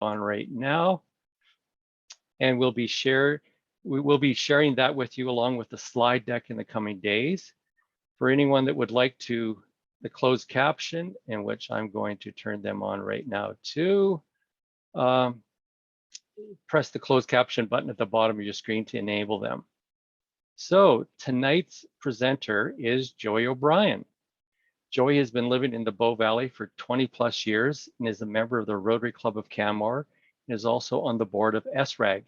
on right now. And we will be sharing that with you along with the slide deck in the coming days. For anyone that would like the closed caption, in which I'm going to turn them on right now too. Press the closed caption button at the bottom of your screen to enable them. So tonight's presenter is Joey O'Brien. Joey has been living in the Bow Valley for 20+ years and is a member of the Rotary Club of Canmore and is also on the board of Srag.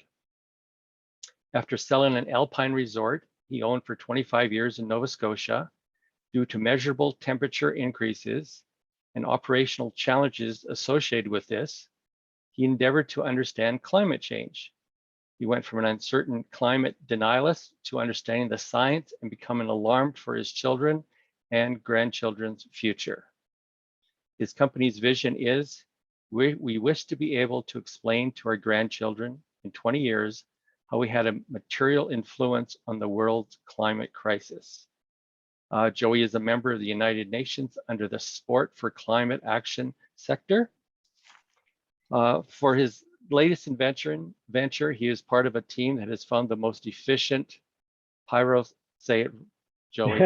After selling an alpine resort he owned for 25 years in Nova Scotia, due to measurable temperature increases and operational challenges associated with this, he endeavored to understand climate change. He went from an uncertain climate denialist to understanding the science and becoming alarmed for his children and grandchildren's future. His company's vision is, we wish to be able to explain to our grandchildren in 20 years how we had a material influence on the world's climate crisis. Joey is a member of the United Nations under the Sport for Climate Action sector. For his latest venture, he is part of a team that has found the most efficient say it, Joey.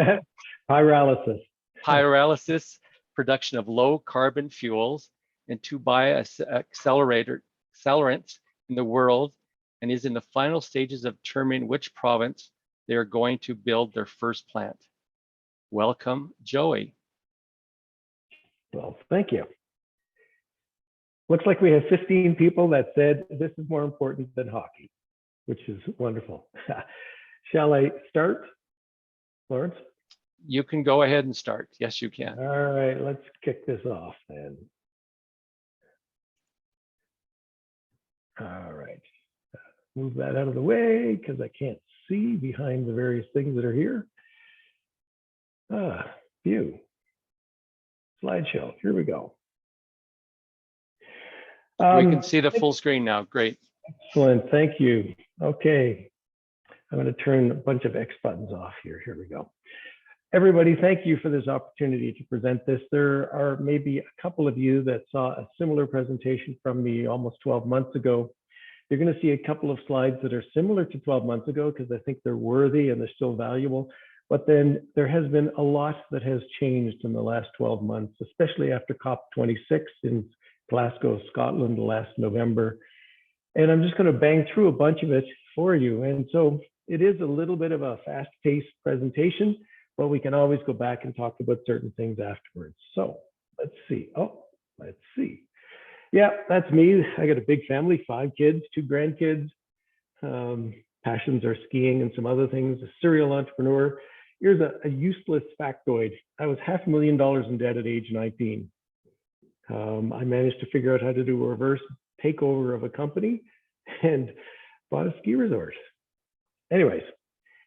Pyrolysis production of low carbon fuels and two bioaccelerants in the world, and is in the final stages of determining which province they are going to build their first plant. Welcome, Joey. Well, thank you. Looks like we have 15 people that said this is more important than hockey, which is wonderful. Shall I start, Lawrence? You can go ahead and start. Yes, you can. All right, let's kick this off then. All right, move that out of the way because I can't see behind the various things that are here. View, slideshow, here we go. We can see the full screen now, great. Excellent, thank you. Okay, I'm going to turn a bunch of X buttons off here. Here we go. Everybody, thank you for this opportunity to present this. There are maybe a couple of you that saw a similar presentation from me almost 12 months ago. You're going to see a couple of slides that are similar to 12 months ago because I think they're worthy and they're still valuable. But then there has been a lot that has changed in the last 12 months, especially after COP26 in Glasgow, Scotland last November. And I'm just going to bang through a bunch of it for you. And so it is a little bit of a fast-paced presentation, but we can always go back and talk about certain things afterwards. So let's see. Oh, let's see. Yeah, that's me. I got a big family, 5 kids, 2 grandkids. Passions are skiing and some other things, a serial entrepreneur. Here's a useless factoid. I was $500,000 in debt at age 19. I managed to figure out how to do a reverse takeover of a company and bought a ski resort. Anyways,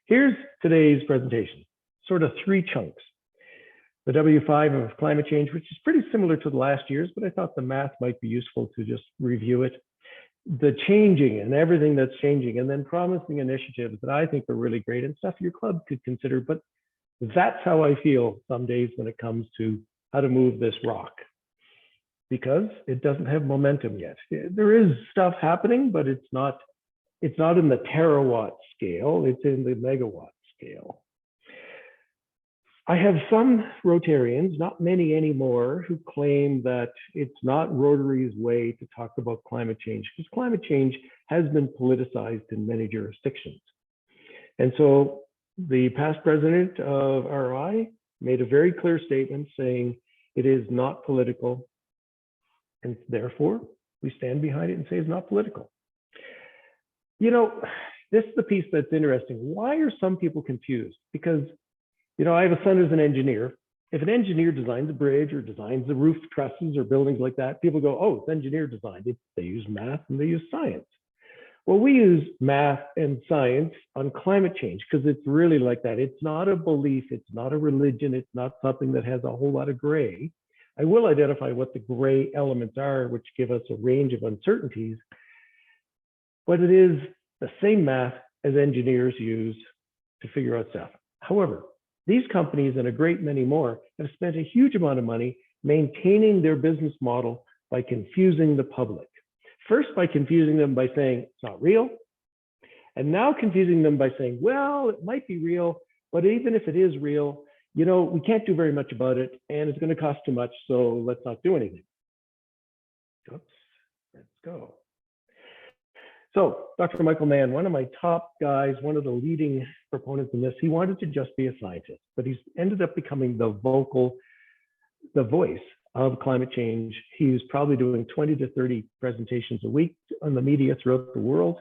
here's today's presentation, sort of 3 chunks. The W5 of climate change, which is pretty similar to the last year's, but I thought the math might be useful to just review it. The changing and everything that's changing, and then promising initiatives that I think are really great and stuff your club could consider. But that's how I feel some days when it comes to how to move this rock, because it doesn't have momentum yet. There is stuff happening, but it's not in the terawatt scale, it's in the megawatt scale. I have some Rotarians, not many anymore, who claim that it's not Rotary's way to talk about climate change, because climate change has been politicized in many jurisdictions. And so the past president of RI made a very clear statement saying it is not political, and therefore we stand behind it and say it's not political. You know, this is the piece that's interesting. Why are some people confused? Because you know, I have a son who's an engineer. If an engineer designs a bridge or designs the roof trusses or buildings like that, people go, oh, it's engineer design. They use math and they use science. Well, we use math and science on climate change because it's really like that. It's not a belief. It's not a religion. It's not something that has a whole lot of gray. I will identify what the gray elements are, which give us a range of uncertainties. But it is the same math as engineers use to figure out stuff. However, these companies and a great many more have spent a huge amount of money maintaining their business model by confusing the public. First by confusing them by saying it's not real, and now confusing them by saying, well, it might be real, but even if it is real, you know, we can't do very much about it, and it's going to cost too much, so let's not do anything. Oops, let's go. So Dr. Michael Mann, one of my top guys, one of the leading proponents in this, he wanted to just be a scientist, but he's ended up becoming the voice of climate change. He's probably doing 20 to 30 presentations a week on the media throughout the world.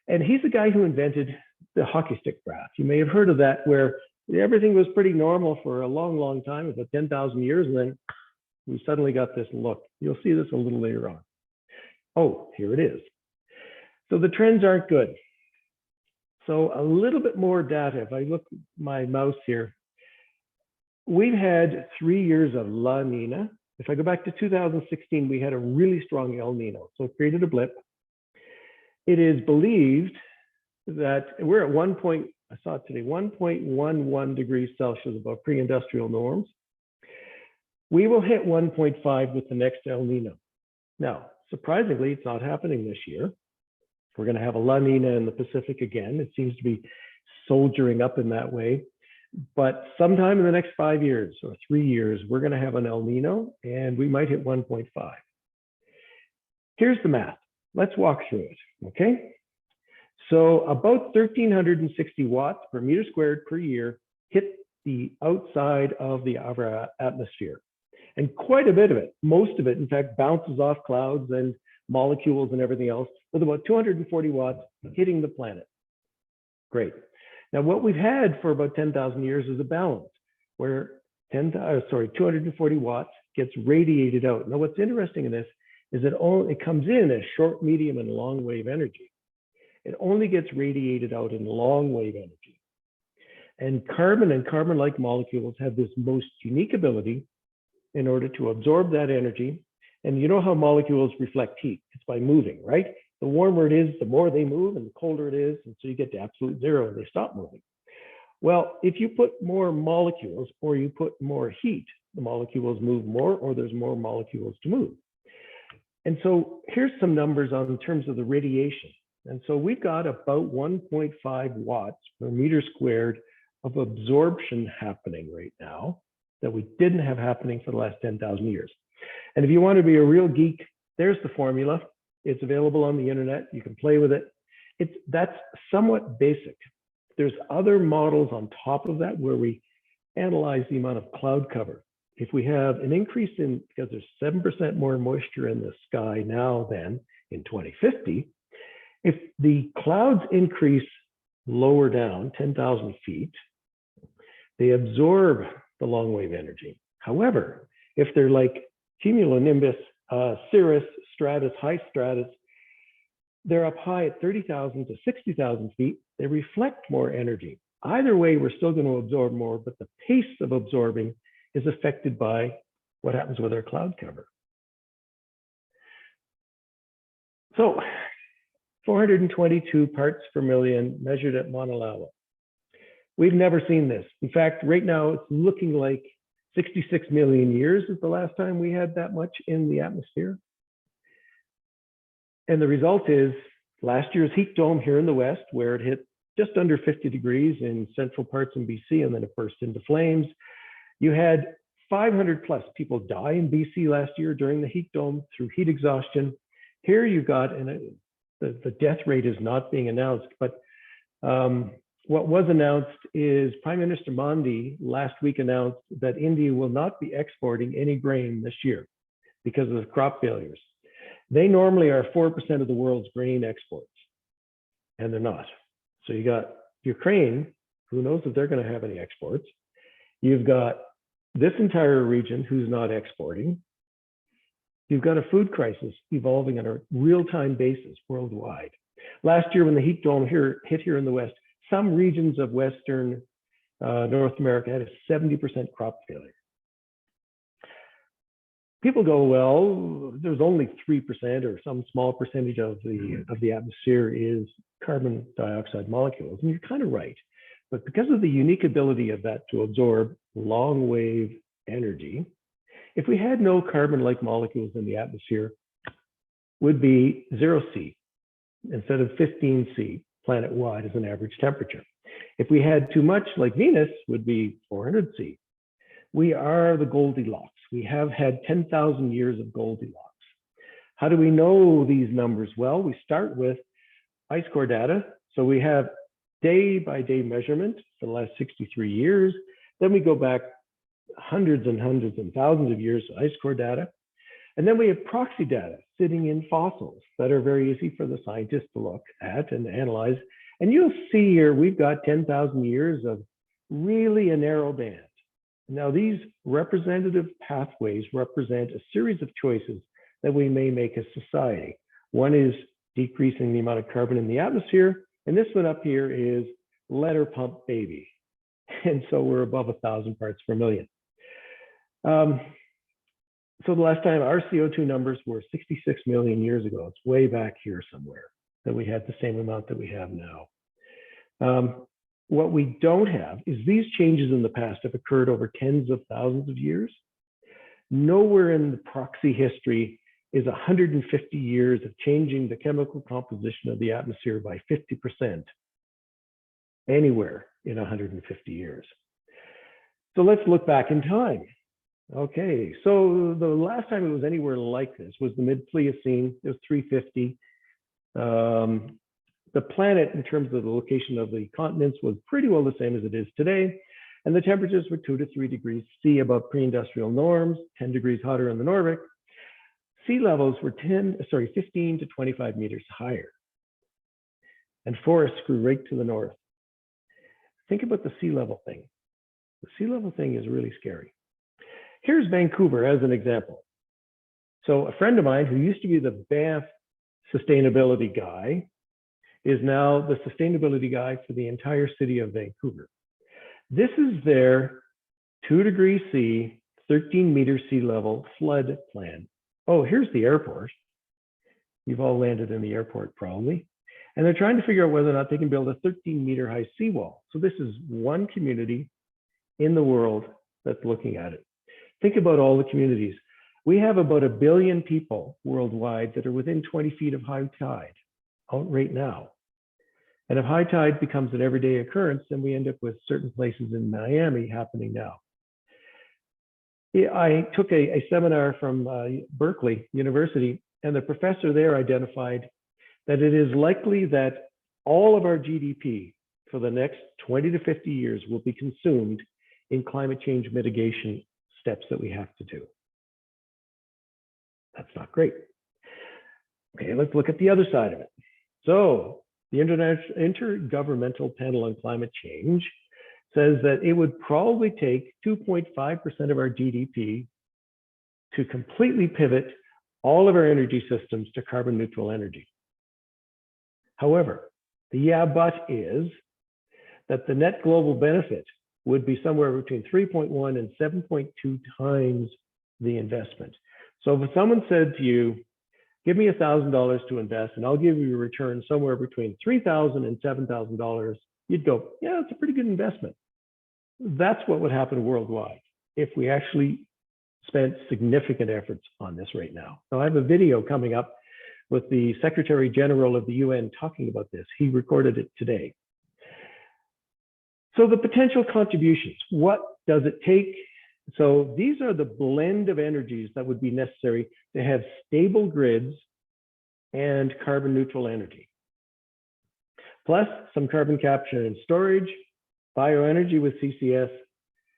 And he's the guy who invented the hockey stick graph. You may have heard of that, where everything was pretty normal for a long, long time, about 10,000 years, and then we suddenly got this look. You'll see this a little later on. Oh, here it is. So the trends aren't good. So a little bit more data. If I look at my mouse here, we've had 3 years of La Nina. If I go back to 2016, we had a really strong El Nino. So it created a blip. It is believed that we're at 1.11 degrees Celsius above pre-industrial norms. We will hit 1.5 with the next El Nino. Now, surprisingly, it's not happening this year. We're going to have a La Nina in the Pacific again. It seems to be soldiering up in that way. But sometime in the next 5 years or 3 years, we're going to have an El Nino, and we might hit 1.5. Here's the math. Let's walk through it, okay? So about 1,360 watts per meter squared per year hit the outside of our atmosphere. And quite a bit of it, most of it, in fact, bounces off clouds and molecules and everything else, with about 240 watts hitting the planet. Great. Now, what we've had for about 10,000 years is a balance where 240 watts gets radiated out. Now, what's interesting in this is that it comes in as short, medium, and long wave energy. It only gets radiated out in long wave energy. And carbon-like molecules have this most unique ability in order to absorb that energy. And you know how molecules reflect heat? It's by moving, right? The warmer it is, the more they move, and the colder it is, and so you get to absolute zero and they stop moving. Well, if you put more molecules or you put more heat, the molecules move more, or there's more molecules to move. And so here's some numbers in terms of the radiation. And so we've got about 1.5 watts per meter squared of absorption happening right now that we didn't have happening for the last 10,000 years. And if you want to be a real geek, there's the formula. It's available on the internet. You can play with it. That's somewhat basic. There's other models on top of that where we analyze the amount of cloud cover. If we have an increase because there's 7% more moisture in the sky now than in 2050, if the clouds increase lower down, 10,000 feet, they absorb the long wave energy. However, if they're like cumulonimbus, cirrus, stratus, high stratus, they're up high at 30,000 to 60,000 feet, they reflect more energy. Either way, we're still going to absorb more, but the pace of absorbing is affected by what happens with our cloud cover. So 422 parts per million measured at Mauna Loa. We've never seen this. In fact, right now it's looking like 66 million years is the last time we had that much in the atmosphere. And the result is last year's heat dome here in the West, where it hit just under 50 degrees in central parts in BC, and then it burst into flames. You had 500 plus people die in BC last year during the heat dome through heat exhaustion. Here you've got, and the death rate is not being announced, but what was announced is Prime Minister Modi last week announced that India will not be exporting any grain this year because of the crop failures. They normally are 4% of the world's grain exports, and they're not. So you got Ukraine, who knows if they're going to have any exports. You've got this entire region who's not exporting. You've got a food crisis evolving on a real-time basis worldwide. Last year, when the heat dome hit here in the West, some regions of Western North America had a 70% crop failure. People go, well, there's only 3% or some small percentage of the atmosphere is carbon dioxide molecules. And you're kind of right. But because of the unique ability of that to absorb long wave energy, if we had no carbon-like molecules in the atmosphere, would be 0C instead of 15C planet-wide as an average temperature. If we had too much, like Venus, would be 400C. We are the Goldilocks. We have had 10,000 years of Goldilocks. How do we know these numbers? Well, we start with ice core data. So we have day-by-day measurement for the last 63 years. Then we go back hundreds and hundreds and thousands of years of ice core data. And then we have proxy data sitting in fossils that are very easy for the scientists to look at and analyze. And you'll see here, we've got 10,000 years of really a narrow band. Now, these representative pathways represent a series of choices that we may make as society. One is decreasing the amount of carbon in the atmosphere. And this one up here is let her pump baby. And so we're above 1,000 parts per million. So the last time our CO2 numbers were 66 million years ago. It's way back here somewhere that we had the same amount that we have now. What we don't have is these changes in the past have occurred over tens of thousands of years. Nowhere in the proxy history is 150 years of changing the chemical composition of the atmosphere by 50% anywhere in 150 years. So let's look back in time. Okay, so the last time it was anywhere like this was the mid-Pliocene. It was 350. The planet, in terms of the location of the continents, was pretty well the same as it is today. And the temperatures were 2 to 3 degrees C above pre-industrial norms, 10 degrees hotter in the Nordic. Sea levels were 15 to 25 meters higher. And forests grew right to the north. Think about the sea level thing. The sea level thing is really scary. Here's Vancouver as an example. So a friend of mine who used to be the Banff sustainability guy is now the sustainability guy for the entire city of Vancouver. This is their 2 degrees C, 13 meter sea level flood plan. Oh, here's the airport. You've all landed in the airport probably. And they're trying to figure out whether or not they can build a 13-meter high seawall. So this is one community in the world that's looking at it. Think about all the communities. We have about 1 billion people worldwide that are within 20 feet of high tide out right now. And if high tide becomes an everyday occurrence, then we end up with certain places in Miami happening now. I took a seminar from Berkeley University, and the professor there identified that it is likely that all of our GDP for the next 20 to 50 years will be consumed in climate change mitigation steps that we have to do. That's not great. Okay, let's look at the other side of it. So the Intergovernmental Panel on Climate Change says that it would probably take 2.5% of our GDP to completely pivot all of our energy systems to carbon neutral energy. However, the yeah, but is that the net global benefit would be somewhere between 3.1 and 7.2 times the investment. So if someone said to you, give me $1,000 to invest and I'll give you a return somewhere between $3,000 and $7,000, you'd go, yeah, it's a pretty good investment. That's what would happen worldwide if we actually spent significant efforts on this right now. Now I have a video coming up with the Secretary General of the UN talking about this. He recorded it today. So the potential contributions, what does it take? So these are the blend of energies that would be necessary to have stable grids and carbon neutral energy. Plus some carbon capture and storage, bioenergy with CCS,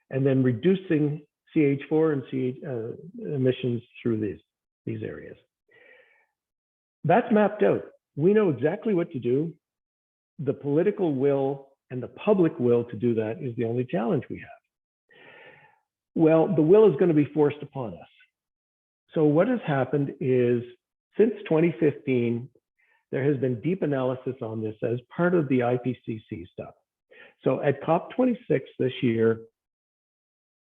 and then reducing CH4 and CH emissions through these areas. That's mapped out. We know exactly what to do. The political will and the public will to do that is the only challenge we have. Well, the will is going to be forced upon us. So what has happened is since 2015, there has been deep analysis on this as part of the IPCC stuff. So at COP26 this year,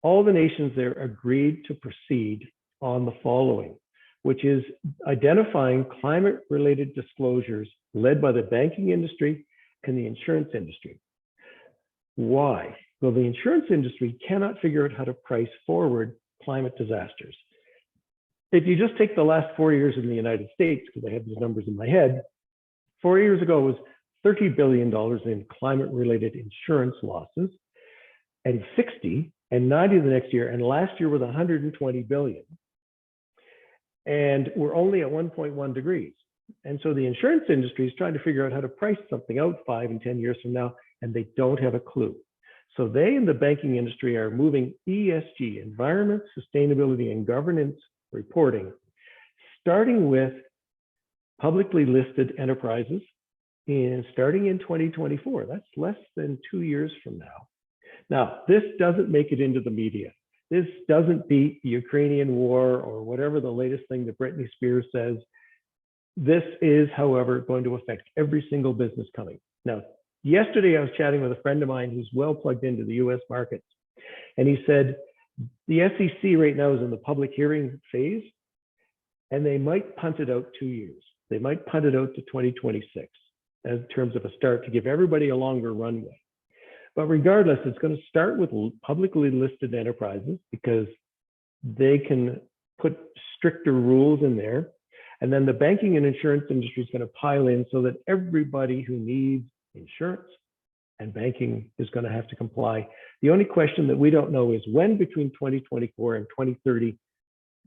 all the nations there agreed to proceed on the following, which is identifying climate-related disclosures led by the banking industry and the insurance industry. Why? Well, the insurance industry cannot figure out how to price forward climate disasters. if you just take the last 4 years in the United States, because I have these numbers in my head, 4 years ago was $30 billion in climate-related insurance losses, and 60 and 90 the next year, and last year was 120 billion. And we're only at 1.1 degrees. And so the insurance industry is trying to figure out how to price something out 5 and 10 years from now, and they don't have a clue. So they in the banking industry are moving ESG, environment, sustainability, and governance reporting, starting with publicly listed enterprises, starting in 2024. That's less than 2 years from now. Now, this doesn't make it into the media. This doesn't beat the Ukrainian war or whatever the latest thing that Britney Spears says. This is, however, going to affect every single business coming. Now, yesterday I was chatting with a friend of mine who's well plugged into the US markets, and he said the SEC right now is in the public hearing phase, and they might punt it out 2 years. They might punt it out to 2026 in terms of a start to give everybody a longer runway. But regardless, it's going to start with publicly listed enterprises because they can put stricter rules in there. And then the banking and insurance industry is going to pile in so that everybody who needs insurance and banking is going to have to comply. The only question that we don't know is when between 2024 and 2030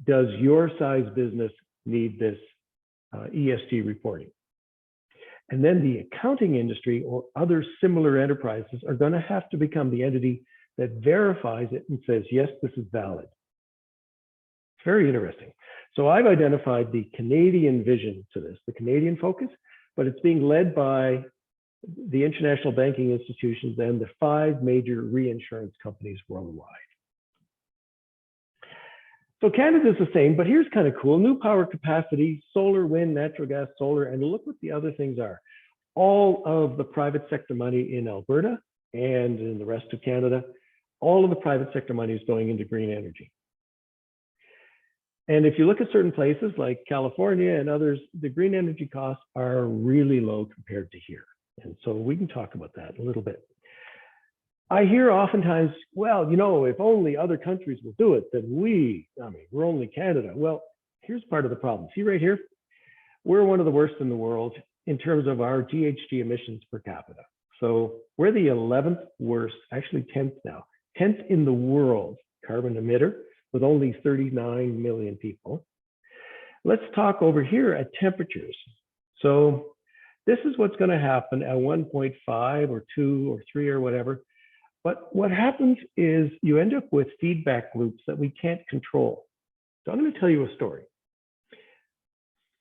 does your size business need this ESG reporting? And then the accounting industry or other similar enterprises are going to have to become the entity that verifies it and says, yes, this is valid. It's very interesting. So I've identified the Canadian vision to this, the Canadian focus, but it's being led by the international banking institutions and the 5 major reinsurance companies worldwide. So Canada's the same, but here's kind of cool. New power capacity, solar, wind, natural gas, solar, and look what the other things are. All of the private sector money in Alberta and in the rest of Canada, all of the private sector money is going into green energy. And if you look at certain places like California and others, the green energy costs are really low compared to here. And so we can talk about that a little bit. I hear oftentimes, well, you know, if only other countries will do it, then we're only Canada. Well, here's part of the problem. See right here, we're one of the worst in the world in terms of our GHG emissions per capita. So we're the 11th worst, actually 10th now, 10th in the world carbon emitter with only 39 million people. Let's talk over here at temperatures. So this is what's going to happen at 1.5 or 2 or 3 or whatever. But what happens is you end up with feedback loops that we can't control. So I'm going to tell you a story.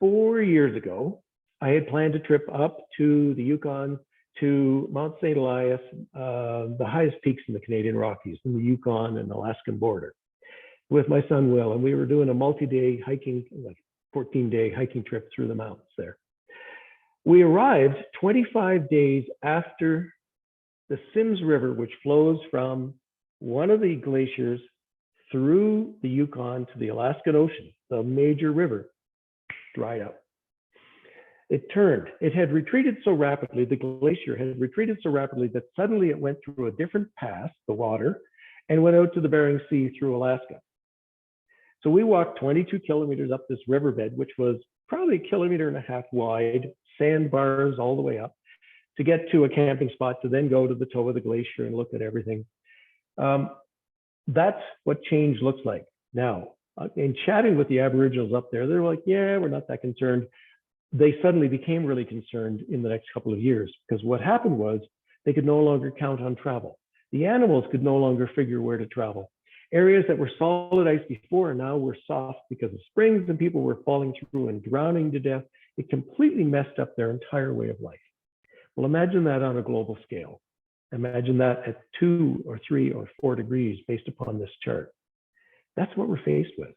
4 years ago, I had planned a trip up to the Yukon, to Mount St. Elias, the highest peaks in the Canadian Rockies, in the Yukon and Alaskan border, with my son Will. And we were doing a multi-day hiking, like 14-day hiking trip through the mountains there. We arrived 25 days after the Sims River, which flows from one of the glaciers through the Yukon to the Alaskan Ocean, the major river, dried up. It turned. It had retreated so rapidly, the glacier had retreated so rapidly that suddenly it went through a different pass, the water, and went out to the Bering Sea through Alaska. So we walked 22 kilometers up this riverbed, which was probably 1.5 kilometers wide, sandbars all the way up, to get to a camping spot, to then go to the toe of the glacier and look at everything. That's what change looks like. Now, in chatting with the Aboriginals up there, they're like, yeah, we're not that concerned. They suddenly became really concerned in the next couple of years, because what happened was they could no longer count on travel. The animals could no longer figure where to travel. Areas that were solid ice before now were soft because of springs, and people were falling through and drowning to death. It completely messed up their entire way of life. Well, imagine that on a global scale. Imagine that at 2 or 3 or 4 degrees based upon this chart. That's what we're faced with.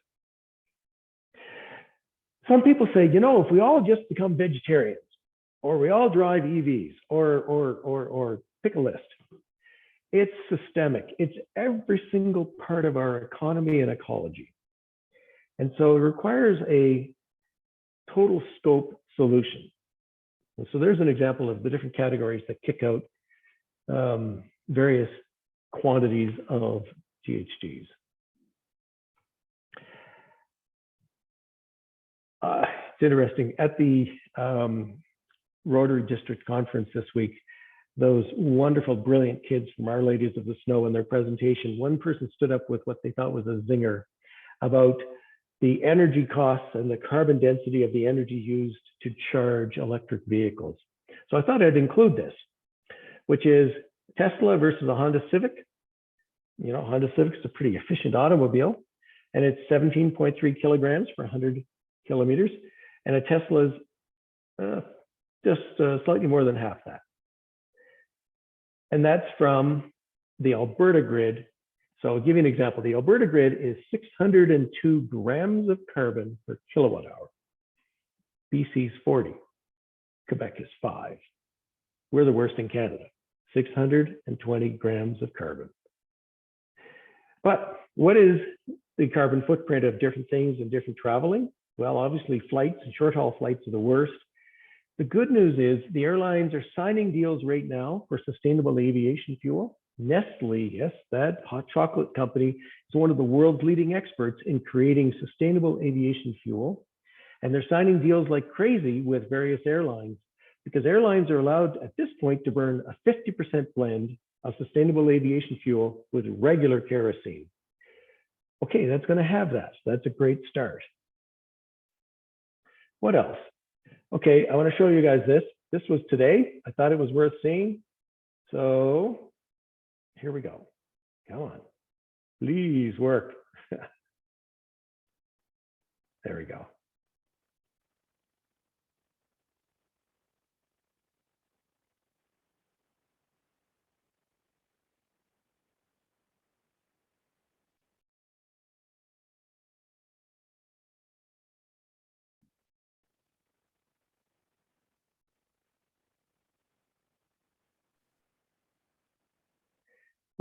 Some people say, you know, if we all just become vegetarians, or we all drive EVs, or pick a list. It's systemic. It's every single part of our economy and ecology. And so it requires a total scope solution. And so there's an example of the different categories that kick out various quantities of GHGs. It's interesting. At the Rotary District Conference this week, those wonderful, brilliant kids from Our Ladies of the Snow in their presentation, one person stood up with what they thought was a zinger about the energy costs and the carbon density of the energy used to charge electric vehicles. So I thought I'd include this, which is Tesla versus a Honda Civic. You know, Honda Civic is a pretty efficient automobile, and it's 17.3 kilograms per 100 kilometers, and a Tesla's just slightly more than half that. And that's from the Alberta grid. So I'll give you an example. The Alberta grid is 602 grams of carbon per kilowatt hour. BC's 40. Quebec is 5. We're the worst in Canada, 620 grams of carbon. But what is the carbon footprint of different things and different traveling? Well, obviously flights and short haul flights are the worst. The good news is the airlines are signing deals right now for sustainable aviation fuel. Nestle, yes, that hot chocolate company, is one of the world's leading experts in creating sustainable aviation fuel. And they're signing deals like crazy with various airlines, because airlines are allowed at this point to burn a 50% blend of sustainable aviation fuel with regular kerosene. Okay, that's going to have that. That's a great start. What else? Okay, I want to show you guys this. This was today. I thought it was worth seeing. So here we go. Come on. Please work. There we go.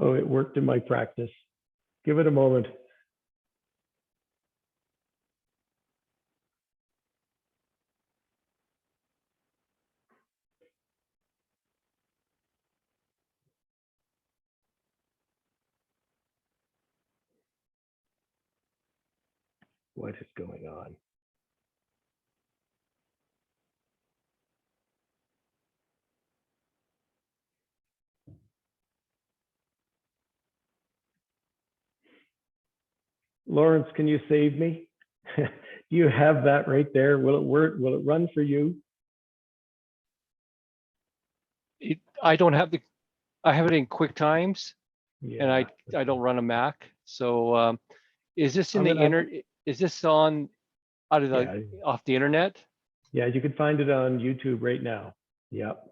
Oh, it worked in my practice. Give it a moment. What is going on? Lawrence, can you save me? Do you have that right there? Will it work? Will it run for you? I don't have the, I have it in QuickTimes, Yeah. and I don't run a Mac. So is this in the internet? Is this on out of the off the internet? Yeah, you can find it on YouTube right now. Yep.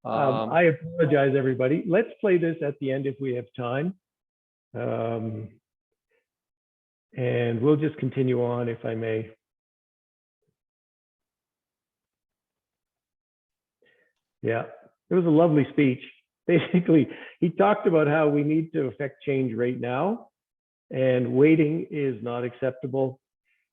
I apologize, everybody. Let's play this at the end if we have time. And we'll just continue on if I may. Yeah, it was a lovely speech. Basically, he talked about how we need to affect change right now, and waiting is not acceptable.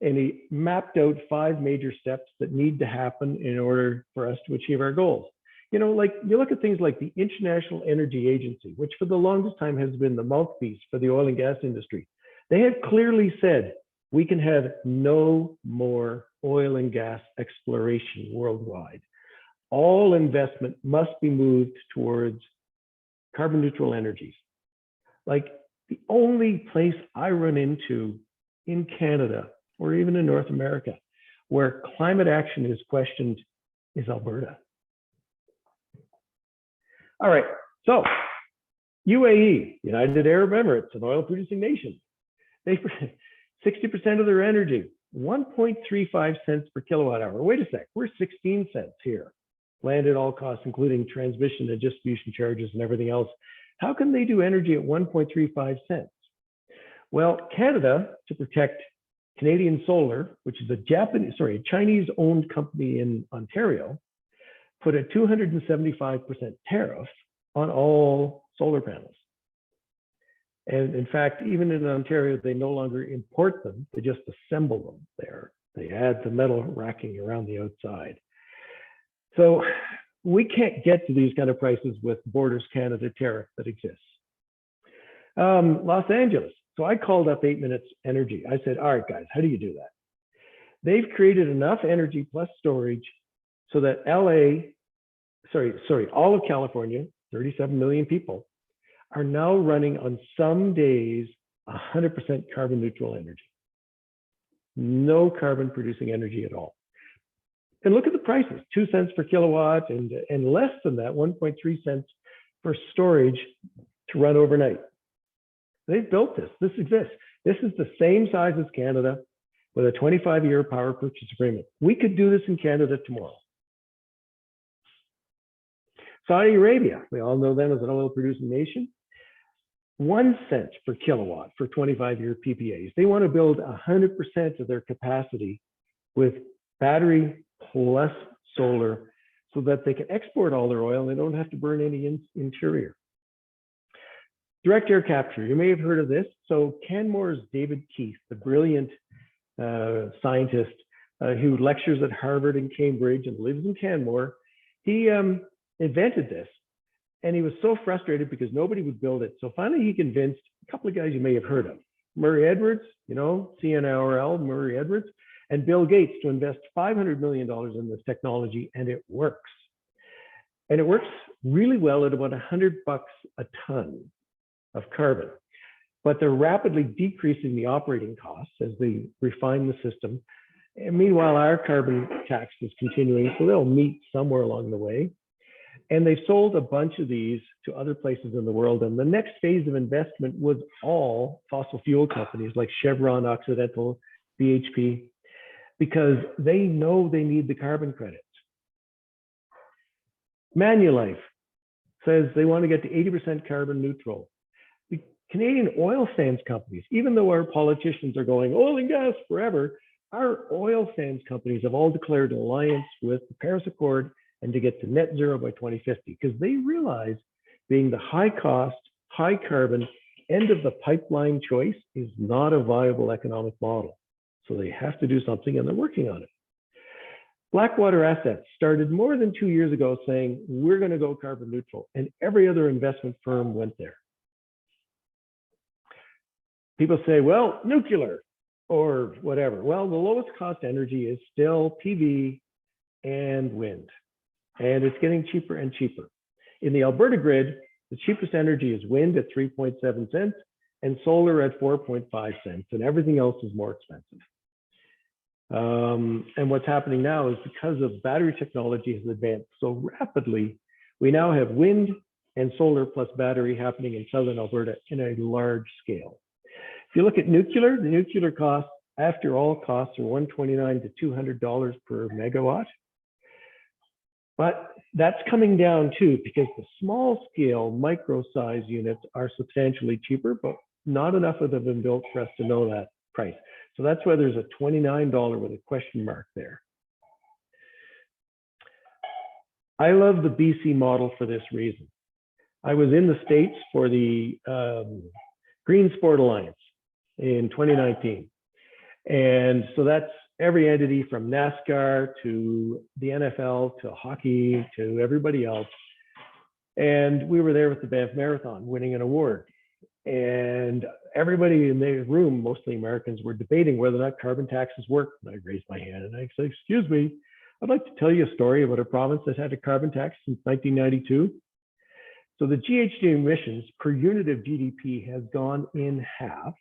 And he mapped out 5 major steps that need to happen in order for us to achieve our goals. You know, like you look at things like the International Energy Agency, which for the longest time has been the mouthpiece for the oil and gas industry. They have clearly said we can have no more oil and gas exploration worldwide. All investment must be moved towards carbon neutral energies. Like the only place I run into in Canada or even in North America where climate action is questioned is Alberta. All right, so UAE, United Arab Emirates, an oil producing nation. They 60% of their energy, 1.35 cents per kilowatt hour. Wait a sec, we're 16 cents here. Land at all costs, including transmission and distribution charges and everything else. How can they do energy at 1.35 cents? Well, Canada, to protect Canadian Solar, which is a Chinese-owned company in Ontario, put a 275% tariff on all solar panels. And in fact, even in Ontario, they no longer import them, they just assemble them there. They add the metal racking around the outside. So we can't get to these kind of prices with Borders Canada tariff that exists. Los Angeles. So I called up 8 Minutes Energy. I said, all right, guys, how do you do that? They've created enough energy plus storage so that all of California, 37 million people, are now running on some days 100% carbon neutral energy. No carbon producing energy at all. And look at the prices, 2 cents per kilowatt and less than that, 1.3 cents for storage to run overnight. They've built this. This exists. This is the same size as Canada with a 25-year power purchase agreement. We could do this in Canada tomorrow. Saudi Arabia, we all know them as an oil producing nation, 1 cent per kilowatt for 25-year PPAs. They want to build 100% of their capacity with battery plus solar so that they can export all their oil and they don't have to burn any interior. Direct air capture, you may have heard of this. So Canmore's David Keith, the brilliant scientist who lectures at Harvard and Cambridge and lives in Canmore, he invented this. And he was so frustrated because nobody would build it. So finally he convinced a couple of guys you may have heard of, Murray Edwards, CNRL, Murray Edwards, and Bill Gates to invest $500 million in this technology, and it works. And it works really well at about $100 a ton of carbon. But they're rapidly decreasing the operating costs as they refine the system. And meanwhile, our carbon tax is continuing, so they'll meet somewhere along the way. And they've sold a bunch of these to other places in the world. And the next phase of investment was all fossil fuel companies like Chevron, Occidental, BHP, because they know they need the carbon credits. Manulife says they want to get to 80% carbon neutral. The Canadian oil sands companies, even though our politicians are going oil and gas forever, our oil sands companies have all declared an alliance with the Paris Accord and to get to net zero by 2050, because they realize being the high cost, high carbon end of the pipeline choice is not a viable economic model. So they have to do something, and they're working on it. Blackwater Assets started more than 2 years ago saying, we're going to go carbon neutral, and every other investment firm went there. People say, well, nuclear or whatever. Well, the lowest cost energy is still PV and wind. And it's getting cheaper and cheaper. In the Alberta grid, the cheapest energy is wind at 3.7 cents and solar at 4.5 cents, and everything else is more expensive. And what's happening now is because of battery technology has advanced so rapidly, we now have wind and solar plus battery happening in southern Alberta in a large scale. If you look at nuclear, the nuclear costs after all costs are $129 to $200 per megawatt. But that's coming down too, because the small scale micro size units are substantially cheaper, but not enough of them have been built for us to know that price. So that's why there's a $29 with a question mark there. I love the BC model for this reason. I was in the States for the Green Sport Alliance in 2019. And so that's every entity from NASCAR to the NFL to hockey to everybody else. And we were there with the Banff Marathon winning an award. And everybody in the room, mostly Americans, were debating whether or not carbon taxes work. And I raised my hand and I said, excuse me, I'd like to tell you a story about a province that had a carbon tax since 1992. So the GHG emissions per unit of GDP has gone in half.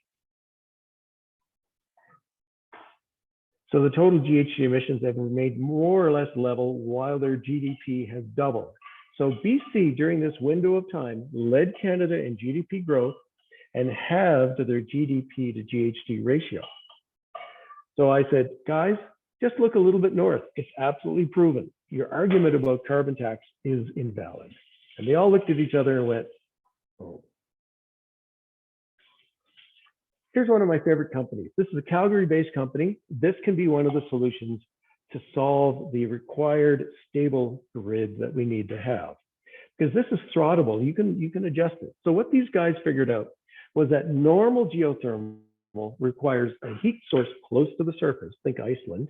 So the total GHG emissions have remained more or less level while their GDP has doubled. So BC during this window of time led Canada in GDP growth and halved their GDP to GHG ratio. So I said, guys, just look a little bit north. It's absolutely proven. Your argument about carbon tax is invalid. And they all looked at each other and went, oh. Here's one of my favorite companies. This is a Calgary-based company. This can be one of the solutions to solve the required stable grid that we need to have. Because this is throttleable, you can adjust it. So what these guys figured out was that normal geothermal requires a heat source close to the surface, think Iceland,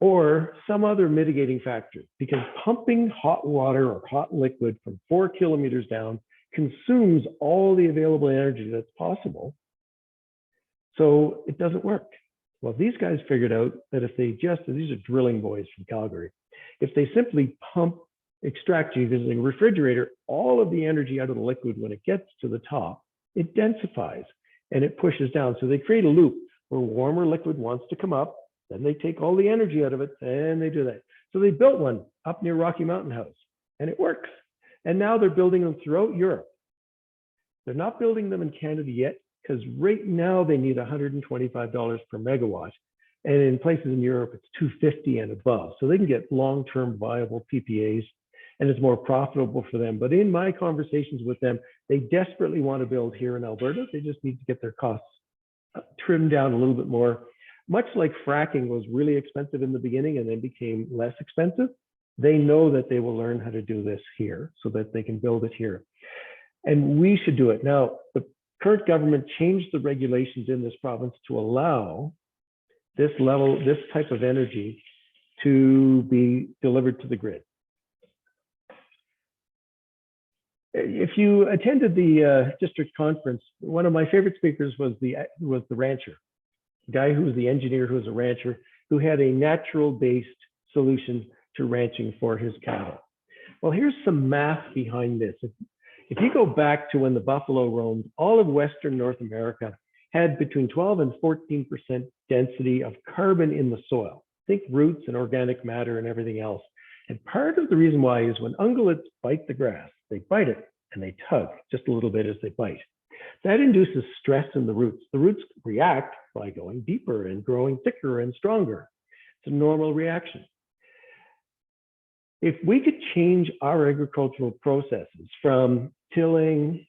or some other mitigating factor, because pumping hot water or hot liquid from 4 kilometers down consumes all the available energy that's possible. So it doesn't work. Well, these guys figured out that if they just, these are drilling boys from Calgary, if they simply extract using a refrigerator, all of the energy out of the liquid, when it gets to the top, it densifies and it pushes down. So they create a loop where warmer liquid wants to come up, then they take all the energy out of it, and they do that. So they built one up near Rocky Mountain House, and it works. And now they're building them throughout Europe. They're not building them in Canada yet, because right now they need $125 per megawatt. And in places in Europe, it's $250 and above. So they can get long-term viable PPAs, and it's more profitable for them. But in my conversations with them, they desperately want to build here in Alberta. They just need to get their costs trimmed down a little bit more. Much like fracking was really expensive in the beginning and then became less expensive, they know that they will learn how to do this here so that they can build it here. And we should do it. Now, the current government changed the regulations in this province to allow this type of energy to be delivered to the grid. If you attended the district conference, one of my favorite speakers was the rancher, a guy who was the engineer, who was a rancher, who had a natural-based solution to ranching for his cattle. Well, here's some math behind this. If you go back to when the buffalo roamed, all of Western North America had between 12 and 14% density of carbon in the soil. Think roots and organic matter and everything else. And part of the reason why is when ungulates bite the grass, they bite it and they tug just a little bit as they bite. That induces stress in the roots. The roots react by going deeper and growing thicker and stronger. It's a normal reaction. If we could change our agricultural processes from tilling,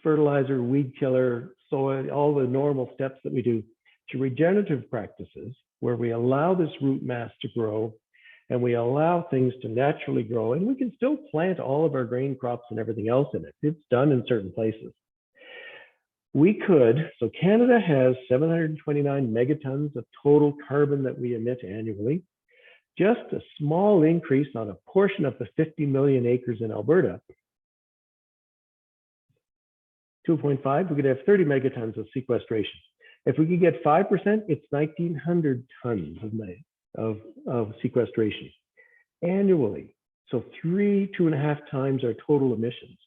fertilizer, weed killer, soil, all the normal steps that we do, to regenerative practices where we allow this root mass to grow and we allow things to naturally grow, and we can still plant all of our grain crops and everything else in it. It's done in certain places. We could, so Canada has 729 megatons of total carbon that we emit annually. Just a small increase on a portion of the 50 million acres in Alberta, 2.5, we could have 30 megatons of sequestration. If we could get 5%, it's 1,900 tons of sequestration annually. So 2.5 times our total emissions.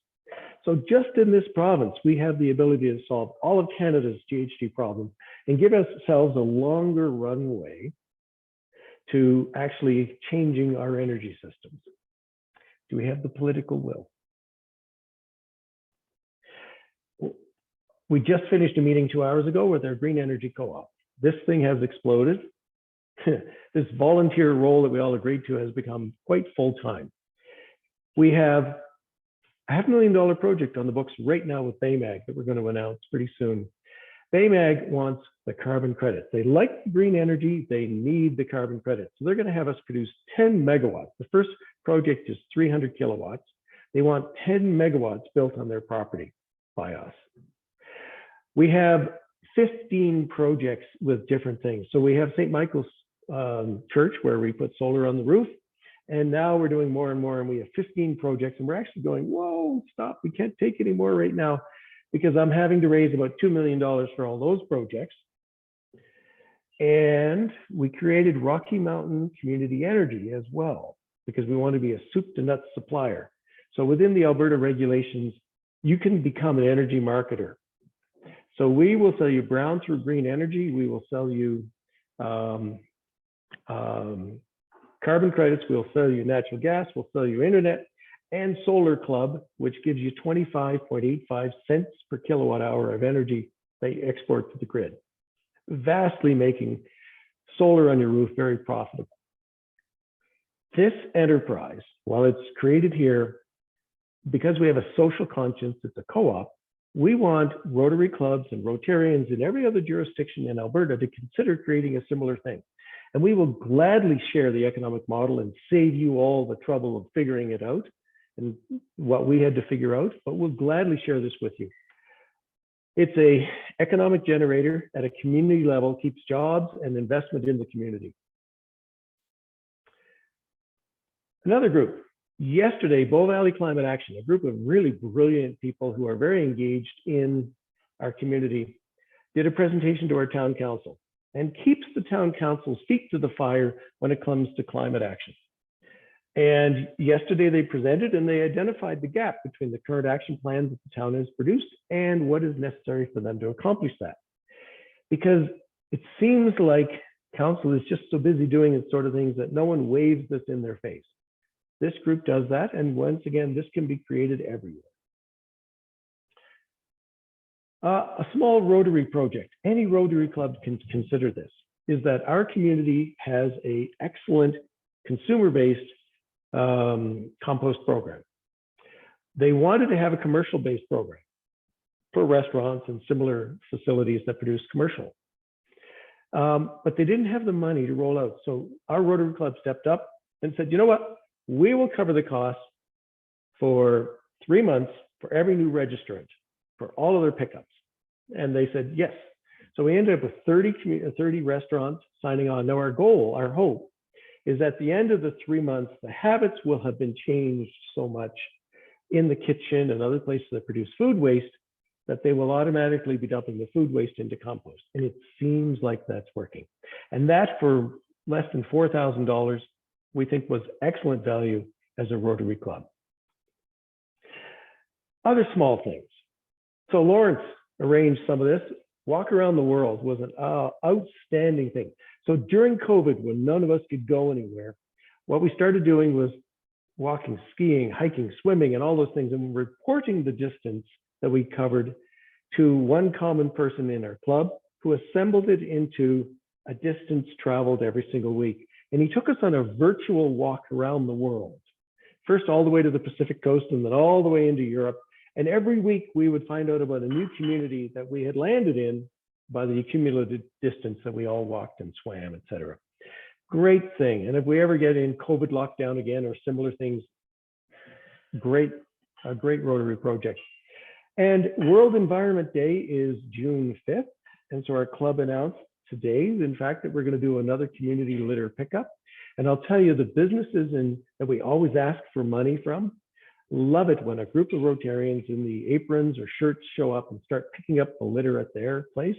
So just in this province, we have the ability to solve all of Canada's GHG problems and give ourselves a longer runway to actually changing our energy systems. Do we have the political will? We just finished a meeting 2 hours ago with our green energy co-op. This thing has exploded. This volunteer role that we all agreed to has become quite full-time. We have a $500,000 project on the books right now with Baymag that we're going to announce pretty soon. Baymag wants the carbon credits. They like green energy, they need the carbon credits. So they're going to have us produce 10 megawatts. The first project is 300 kilowatts. They want 10 megawatts built on their property by us. We have 15 projects with different things. So we have St. Michael's Church where we put solar on the roof. And now we're doing more and more, and we have 15 projects, and we're actually going, whoa, stop, we can't take any more right now, because I'm having to raise about $2 million for all those projects. And we created Rocky Mountain Community Energy as well, because we want to be a soup to nuts supplier. So within the Alberta regulations, you can become an energy marketer. So we will sell you brown through green energy. We will sell you carbon credits. We'll sell you natural gas. We'll sell you internet and Solar Club, which gives you 25.85 cents per kilowatt hour of energy they export to the grid, vastly making solar on your roof very profitable. This enterprise, while it's created here, because we have a social conscience, it's a co-op, we want Rotary clubs and Rotarians in every other jurisdiction in Alberta to consider creating a similar thing. And we will gladly share the economic model and save you all the trouble of figuring it out and what we had to figure out, but we'll gladly share this with you. It's an economic generator at a community level, keeps jobs and investment in the community. Another group. Yesterday, Bow Valley Climate Action, a group of really brilliant people who are very engaged in our community, did a presentation to our town council. and keeps the town council's feet to the fire when it comes to climate action. And yesterday they presented and they identified the gap between the current action plans that the town has produced and what is necessary for them to accomplish that. Because it seems like council is just so busy doing its sort of things that no one waves this in their face. This group does that, and once again, this can be created everywhere. A small Rotary project, any Rotary club can consider this, is that our community has an excellent consumer-based compost program. They wanted to have a commercial-based program for restaurants and similar facilities that produce commercial. But they didn't have the money to roll out. So our Rotary Club stepped up and said, you know what? We will cover the cost for 3 months for every new registrant for all of their pickups. And they said, yes. So we ended up with 30 restaurants signing on. Now our goal, our hope, is at the end of the 3 months, the habits will have been changed so much in the kitchen and other places that produce food waste that they will automatically be dumping the food waste into compost. And it seems like that's working. And that for less than $4,000, we think was excellent value as a Rotary Club. Other small things. So Lawrence arranged some of this. Walk around the world was an outstanding thing. So during COVID, when none of us could go anywhere, what we started doing was walking, skiing, hiking, swimming, and all those things, and reporting the distance that we covered to one common person in our club who assembled it into a distance traveled every single week. And he took us on a virtual walk around the world, first all the way to the Pacific coast and then all the way into Europe. And every week we would find out about a new community that we had landed in by the accumulated distance that we all walked and swam, et cetera. Great thing. And if we ever get in COVID lockdown again or similar things, a great Rotary project. And World Environment Day is June 5th. And so our club announced today, in fact, that we're going to do another community litter pickup. And I'll tell you, the businesses that we always ask for money from love it when a group of Rotarians in the aprons or shirts show up and start picking up the litter at their place.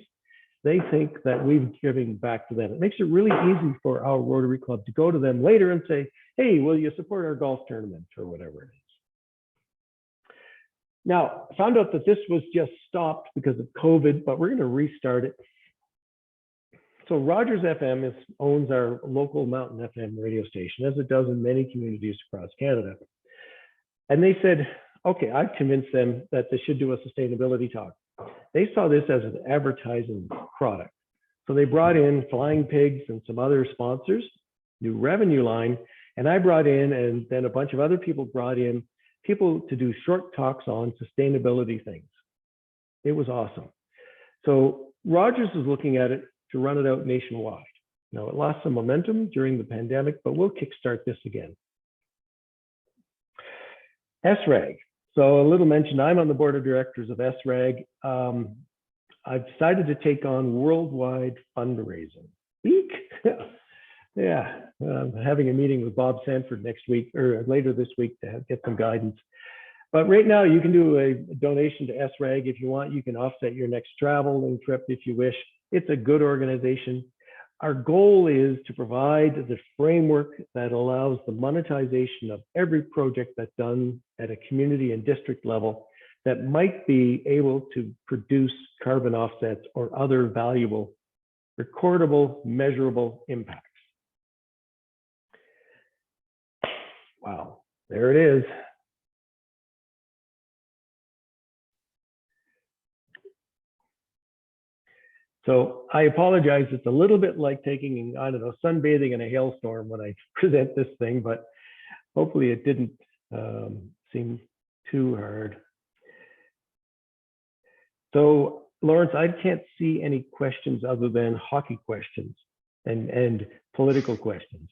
They think that we're giving back to them. It makes it really easy for our Rotary Club to go to them later and say, hey, will you support our golf tournament or whatever it is? Now, I found out that this was just stopped because of COVID, but we're going to restart it. So Rogers FM owns our local Mountain FM radio station, as it does in many communities across Canada. And they said, okay, I've convinced them that they should do a sustainability talk. They saw this as an advertising product. So they brought in Flying Pigs and some other sponsors, new revenue line. And I brought in, and then a bunch of other people brought in people to do short talks on sustainability things. It was awesome. So Rogers is looking at it to run it out nationwide. Now, it lost some momentum during the pandemic, but we'll kickstart this again. Srag. So a little mention, I'm on the board of directors of Srag. I've decided to take on worldwide fundraising. Eek. Yeah, I'm having a meeting with Bob Sanford next week or later this week to get some guidance. But right now you can do a donation to Srag if you want. You can offset your next traveling trip if you wish. It's a good organization. Our goal is to provide the framework that allows the monetization of every project that's done at a community and district level that might be able to produce carbon offsets or other valuable, recordable, measurable impacts. Wow, there it is. So I apologize. It's a little bit like taking, I don't know, sunbathing in a hailstorm when I present this thing, but hopefully it didn't seem too hard. So Lawrence, I can't see any questions other than hockey questions and political questions.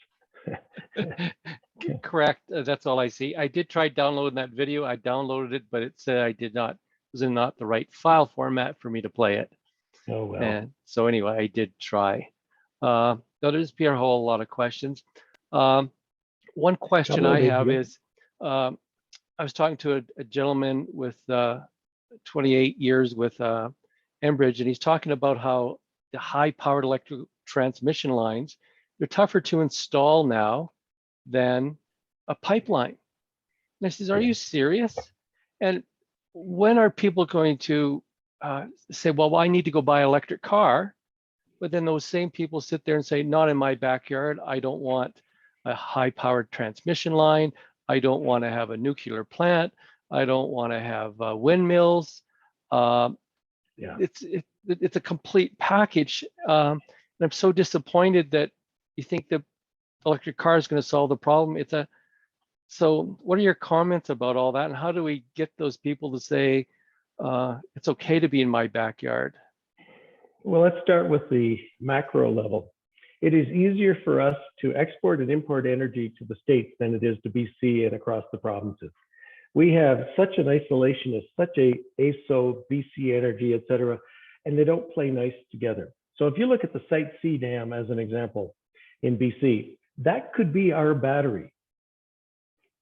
Correct. That's all I see. I did try downloading that video. I downloaded it, but it said I did not, was in not the right file format for me to play it. Oh, well. And so anyway, I did try. There's a whole lot of questions. One question I have is, I was talking to a gentleman with 28 years with Enbridge, and he's talking about how the high-powered electric transmission lines, they're tougher to install now than a pipeline. And I says, are you serious? And when are people going to say, well, I need to go buy an electric car? But then those same people sit there and say, not in my backyard. I don't want a high-powered transmission line. I don't want to have a nuclear plant. I don't want to have windmills. It's a complete package. And I'm so disappointed that you think the electric car is going to solve the problem. So what are your comments about all that? And how do we get those people to say, it's okay to be in my backyard? Well, let's start with the macro level. It is easier for us to export and import energy to the States than it is to BC and across the provinces. We have such an isolationist, such a ASO, BC Energy, et cetera, and they don't play nice together. So if you look at the Site C dam as an example in BC, that could be our battery.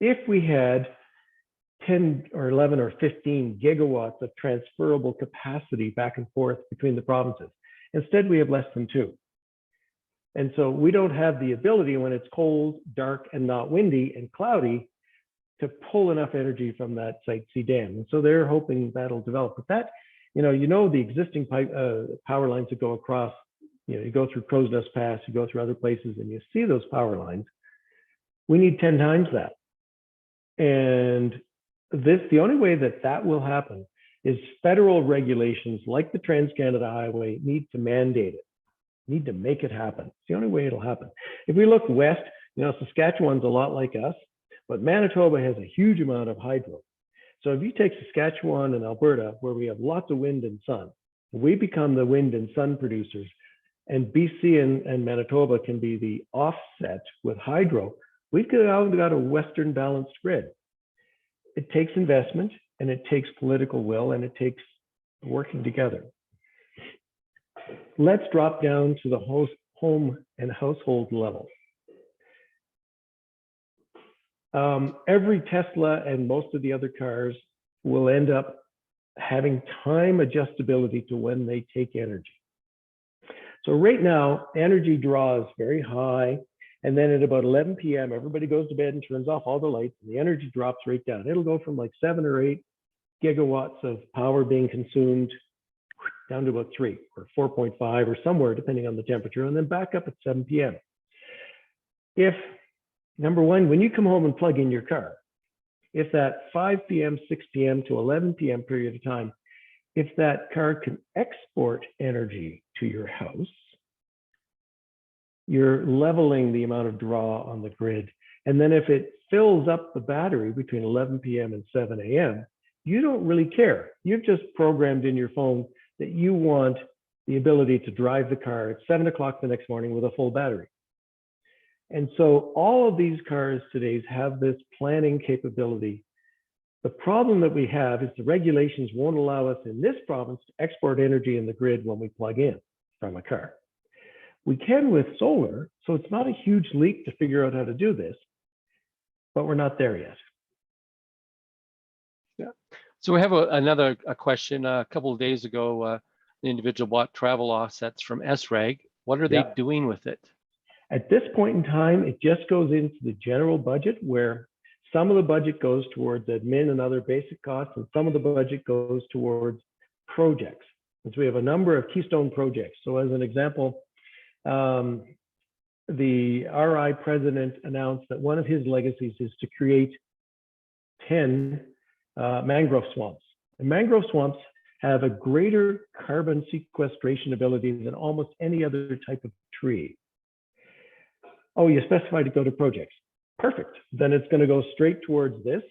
If we had 10 or 11 or 15 gigawatts of transferable capacity back and forth between the provinces. Instead, we have less than 2. And so we don't have the ability when it's cold, dark, and not windy and cloudy to pull enough energy from that Site C dam. And so they're hoping that'll develop. But that, the existing power lines that go across, you go through Crow's Nest Pass, you go through other places, and you see those power lines. We need 10 times that. And the only way that will happen is federal regulations like the Trans-Canada Highway need to mandate it, need to make it happen. It's the only way it'll happen. If we look west, Saskatchewan's a lot like us, but Manitoba has a huge amount of hydro. So if you take Saskatchewan and Alberta, where we have lots of wind and sun, we become the wind and sun producers, and BC and Manitoba can be the offset with hydro. We've got a Western balanced grid. It takes investment, and it takes political will, and it takes working together. Let's drop down to the home and household level. Every Tesla and most of the other cars will end up having time adjustability to when they take energy. So right now, energy draw is very high. And then at about 11 p.m., everybody goes to bed and turns off all the lights, and the energy drops right down. It'll go from like 7 or 8 gigawatts of power being consumed down to about 3 or 4.5 or somewhere, depending on the temperature, and then back up at 7 p.m. If, number one, when you come home and plug in your car, if that 5 p.m., 6 p.m. to 11 p.m. period of time, if that car can export energy to your house, you're leveling the amount of draw on the grid. And then if it fills up the battery between 11 p.m. and 7 a.m., you don't really care. You've just programmed in your phone that you want the ability to drive the car at 7 o'clock the next morning with a full battery. And so all of these cars today have this planning capability. The problem that we have is the regulations won't allow us in this province to export energy in the grid when we plug in from a car. We can with solar, so it's not a huge leap to figure out how to do this, but we're not there yet. Yeah. So we have another question. A couple of days ago, an individual bought travel offsets from Srag. What are they doing with it? At this point in time, it just goes into the general budget, where some of the budget goes towards admin and other basic costs, and some of the budget goes towards projects. And so we have a number of keystone projects. So as an example, the RI president announced that one of his legacies is to create 10 mangrove swamps. And mangrove swamps have a greater carbon sequestration ability than almost any other type of tree. Oh, you specified to go to projects. Perfect. Then it's going to go straight towards this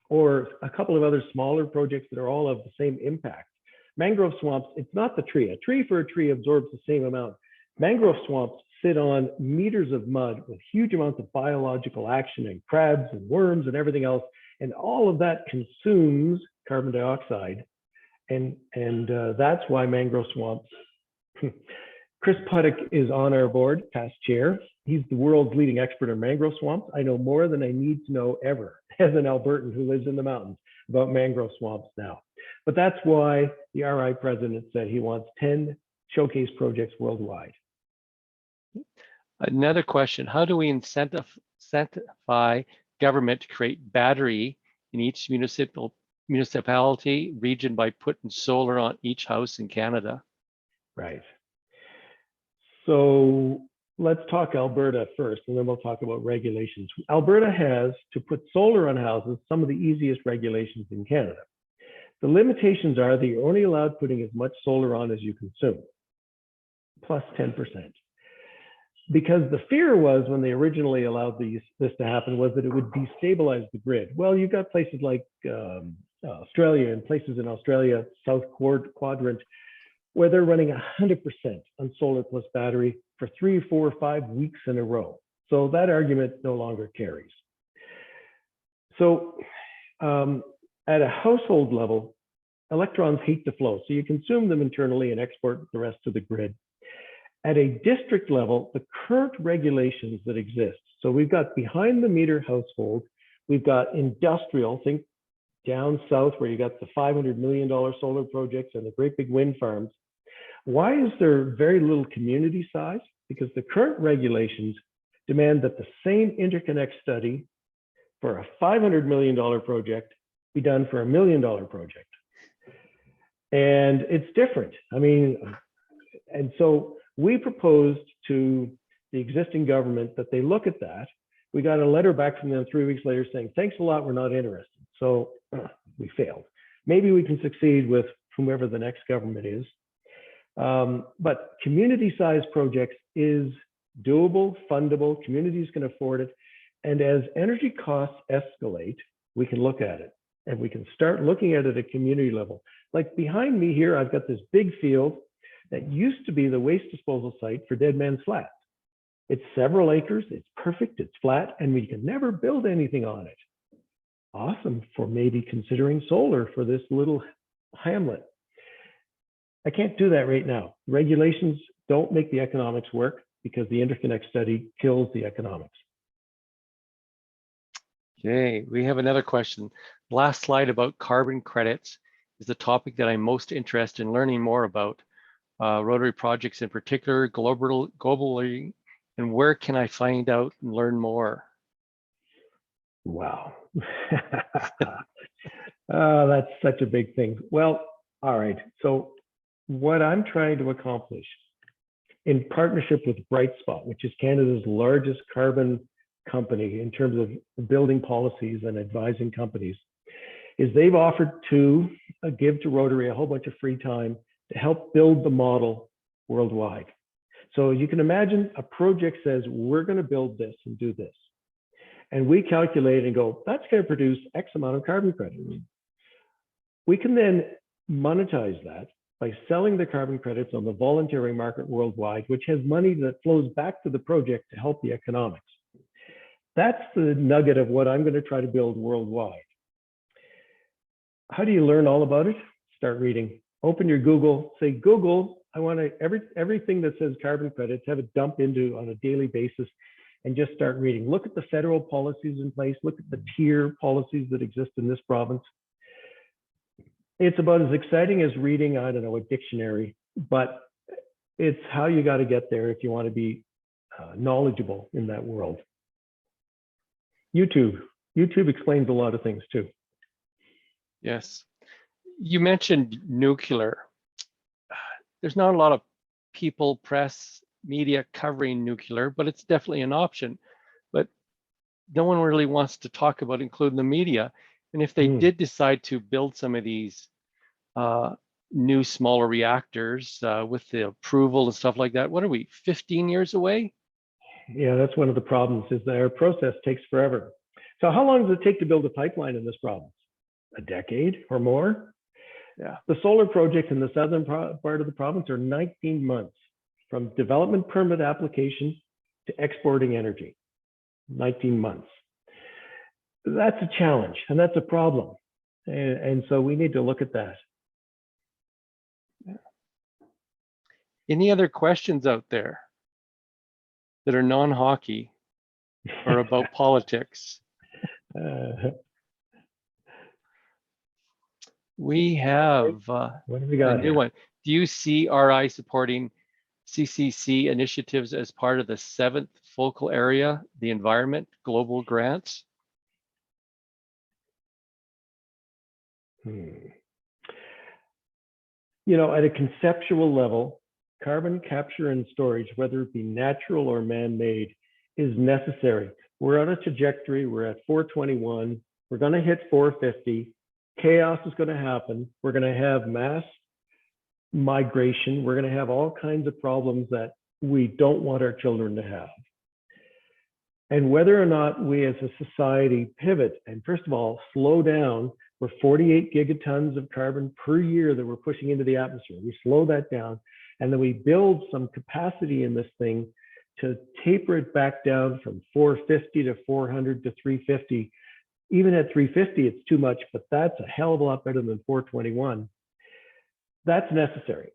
or a couple of other smaller projects that are all of the same impact. Mangrove swamps, it's not the tree. A tree for a tree absorbs the same amount. Mangrove swamps sit on meters of mud with huge amounts of biological action and crabs and worms and everything else. And all of that consumes carbon dioxide. And that's why mangrove swamps. Chris Puttick is on our board, past chair. He's the world's leading expert on mangrove swamps. I know more than I need to know ever as an Albertan who lives in the mountains about mangrove swamps now. But that's why the RI president said he wants 10 showcase projects worldwide. Another question, how do we incentivize government to create battery in each municipality region by putting solar on each house in Canada? Right. So let's talk Alberta first, and then we'll talk about regulations. Alberta has, to put solar on houses, some of the easiest regulations in Canada. The limitations are that you're only allowed putting as much solar on as you consume, plus 10%. Because the fear was, when they originally allowed this to happen, was that it would destabilize the grid. Well, you've got places like Australia, and places in Australia, South Quadrant, where they're running 100% on solar plus battery for 3, 4, 5 weeks in a row. So that argument no longer carries. So at a household level, electrons hate to flow. So you consume them internally and export the rest to the grid. At a district level, the current regulations that exist, so we've got behind the meter household, we've got industrial, think down south where you got the $500 million solar projects and the great big wind farms. Why is there very little community size? Because the current regulations demand that the same interconnect study for a $500 million project be done for $1 million project. And it's different. I mean, and so we proposed to the existing government that they look at that. We got a letter back from them 3 weeks later saying, thanks a lot, we're not interested. So we failed. Maybe we can succeed with whomever the next government is. But community-sized projects is doable, fundable, communities can afford it. And as energy costs escalate, we can look at it. And we can start looking at it at community level. Like behind me here, I've got this big field that used to be the waste disposal site for Dead Man's Flat. It's several acres, it's perfect, it's flat, and we can never build anything on it. Awesome for maybe considering solar for this little hamlet. I can't do that right now. Regulations don't make the economics work because the interconnect study kills the economics. Okay, we have another question. Last slide about carbon credits is the topic that I'm most interested in learning more about. Rotary projects in particular, globally, and where can I find out and learn more? Wow. Oh, that's such a big thing. Well, all right. So what I'm trying to accomplish in partnership with Brightspot, which is Canada's largest carbon company in terms of building policies and advising companies, is they've offered to give to Rotary a whole bunch of free time to help build the model worldwide. So you can imagine a project says, we're going to build this and do this. And we calculate and go, that's going to produce X amount of carbon credits. We can then monetize that by selling the carbon credits on the voluntary market worldwide, which has money that flows back to the project to help the economics. That's the nugget of what I'm going to try to build worldwide. How do you learn all about it? Start reading. Open your Google, say, Google, I want to, everything that says carbon credits, have it dump into on a daily basis and just start reading. Look at the federal policies in place, look at the tier policies that exist in this province. It's about as exciting as reading, I don't know, a dictionary, but it's how you got to get there if you want to be knowledgeable in that world. YouTube explains a lot of things too. Yes. You mentioned nuclear. There's not a lot of people, press, media covering nuclear, but it's definitely an option. But no one really wants to talk about, including the media. And if they did decide to build some of these new smaller reactors with the approval and stuff like that, what are we, 15 years away? Yeah, that's one of the problems, is that our process takes forever. So how long does it take to build a pipeline in this province? A decade or more? Yeah. The solar projects in the southern part of the province are 19 months from development permit application to exporting energy. 19 months. That's a challenge and that's a problem. And so we need to look at that. Any other questions out there that are non-hockey or about politics? We have what have we got a new here? one. Do you see RI supporting CCC initiatives as part of the 7th focal area, the environment global grants? You know, at a conceptual level, carbon capture and storage, whether it be natural or man-made, is necessary. We're on a trajectory. We're at 421. We're going to hit 450. Chaos is going to happen. We're going to have mass migration. We're going to have all kinds of problems that we don't want our children to have. And whether or not we as a society pivot and, first of all, slow down, we're 48 gigatons of carbon per year that we're pushing into the atmosphere. We slow that down, and then we build some capacity in this thing to taper it back down from 450 to 400 to 350. Even at 350, it's too much, but that's a hell of a lot better than 421. That's necessary.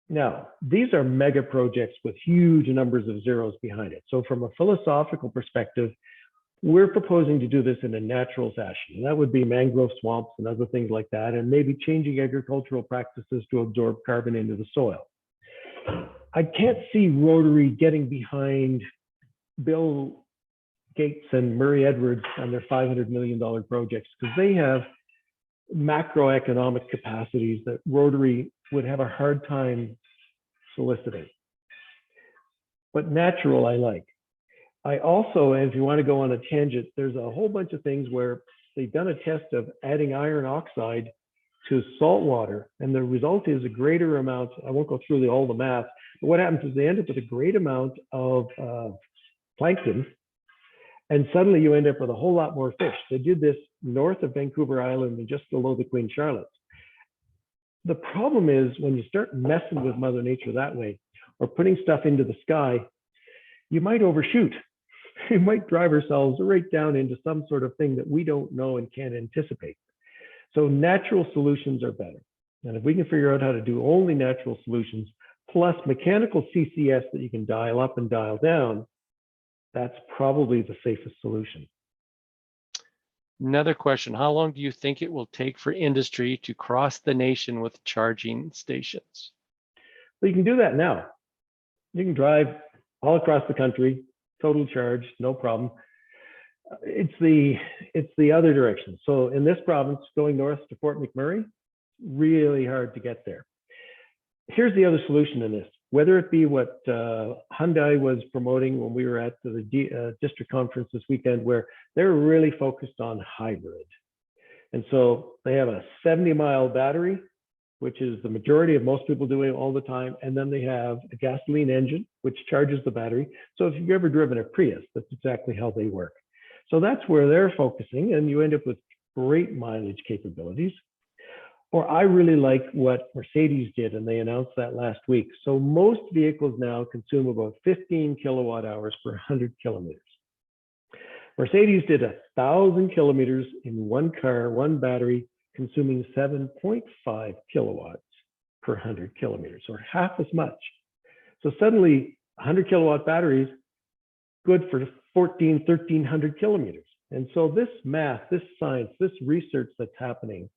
Now, these are mega projects with huge numbers of zeros behind it. So from a philosophical perspective, we're proposing to do this in a natural fashion. And that would be mangrove swamps and other things like that, and maybe changing agricultural practices to absorb carbon into the soil. I can't see Rotary getting behind Bill Gates and Murray Edwards and their $500 million projects, because they have macroeconomic capacities that Rotary would have a hard time soliciting. But natural, I like. I also, if you want to go on a tangent, there's a whole bunch of things where they've done a test of adding iron oxide to salt water, and the result is a greater amount. I won't go through all the math, but what happens is they end up with a great amount of plankton, and suddenly you end up with a whole lot more fish. They did this north of Vancouver Island and just below the Queen Charlotte. The problem is when you start messing with Mother Nature that way, or putting stuff into the sky, you might overshoot. We might drive ourselves right down into some sort of thing that we don't know and can't anticipate. So natural solutions are better. And if we can figure out how to do only natural solutions, plus mechanical CCS that you can dial up and dial down, that's probably the safest solution. Another question, how long do you think it will take for industry to cross the nation with charging stations? Well, you can do that now. You can drive all across the country, total charge, no problem. It's the other direction. So in this province, going north to Fort McMurray, really hard to get there. Here's the other solution in this. Whether it be what Hyundai was promoting when we were at the district conference this weekend, where they're really focused on hybrid. And so they have a 70-mile battery, which is the majority of most people doing it all the time. And then they have a gasoline engine, which charges the battery. So if you've ever driven a Prius, that's exactly how they work. So that's where they're focusing, and you end up with great mileage capabilities. Or I really like what Mercedes did, and they announced that last week. So most vehicles now consume about 15 kilowatt hours per 100 kilometers. Mercedes did 1,000 kilometers in one car, one battery, consuming 7.5 kilowatts per 100 kilometers, or half as much. So suddenly 100 kilowatt batteries, good for 1,300 kilometers. And so this math, this science, this research that's happening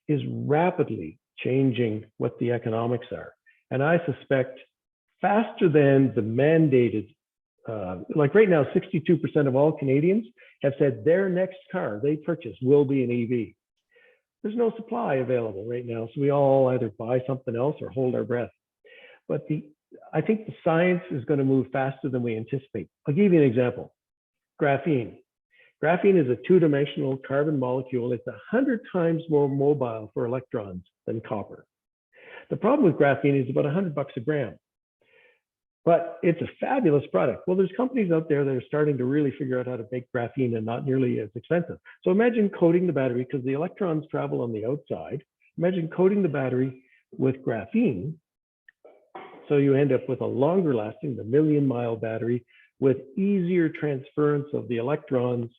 is rapidly changing what the economics are. And I suspect faster than the mandated, like right now, 62% of all Canadians have said their next car they purchase will be an EV. There's no supply available right now, so we all either buy something else or hold our breath. But I think the science is going to move faster than we anticipate. I'll give you an example. Graphene. Graphene is a two-dimensional carbon molecule. It's 100 times more mobile for electrons than copper. The problem with graphene is about $100 a gram, but it's a fabulous product. Well, there's companies out there that are starting to really figure out how to make graphene and not nearly as expensive. So imagine coating the battery, because the electrons travel on the outside. Imagine coating the battery with graphene. So you end up with a longer lasting, the million-mile battery, with easier transference of the electrons.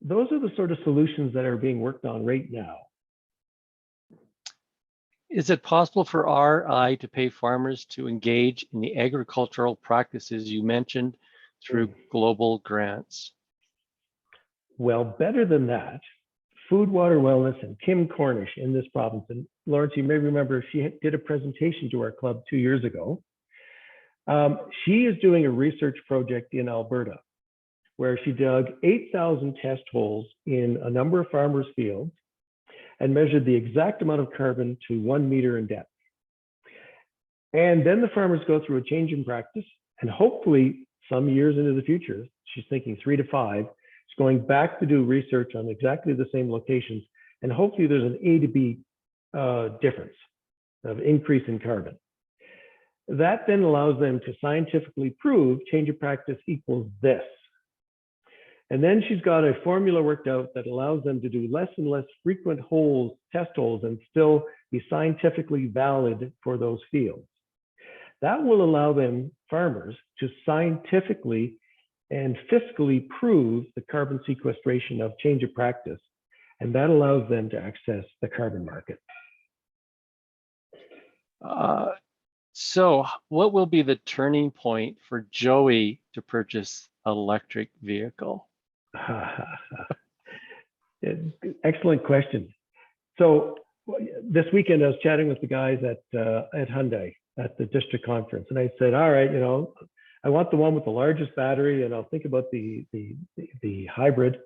Those are the sort of solutions that are being worked on right now. Is it possible for RI to pay farmers to engage in the agricultural practices you mentioned through global grants? Well, better than that, Food, Water, Wellness, and Kim Cornish in this province. And Lawrence, you may remember she did a presentation to our club 2 years ago. She is doing a research project in Alberta where she dug 8,000 test holes in a number of farmers' fields and measured the exact amount of carbon to 1 meter in depth. And then the farmers go through a change in practice, and hopefully some years into the future, she's thinking 3 to 5, she's going back to do research on exactly the same locations, and hopefully there's an A to B difference of increase in carbon. That then allows them to scientifically prove change of practice equals this. And then she's got a formula worked out that allows them to do less and less frequent holes, test holes, and still be scientifically valid for those fields. That will allow them, farmers, to scientifically and fiscally prove the carbon sequestration of change of practice. And that allows them to access the carbon market. So what will be the turning point for Joey to purchase an electric vehicle? Excellent question. So this weekend I was chatting with the guys at Hyundai at the district conference, and I said, all right, you know, I want the one with the largest battery, and I'll think about the hybrid.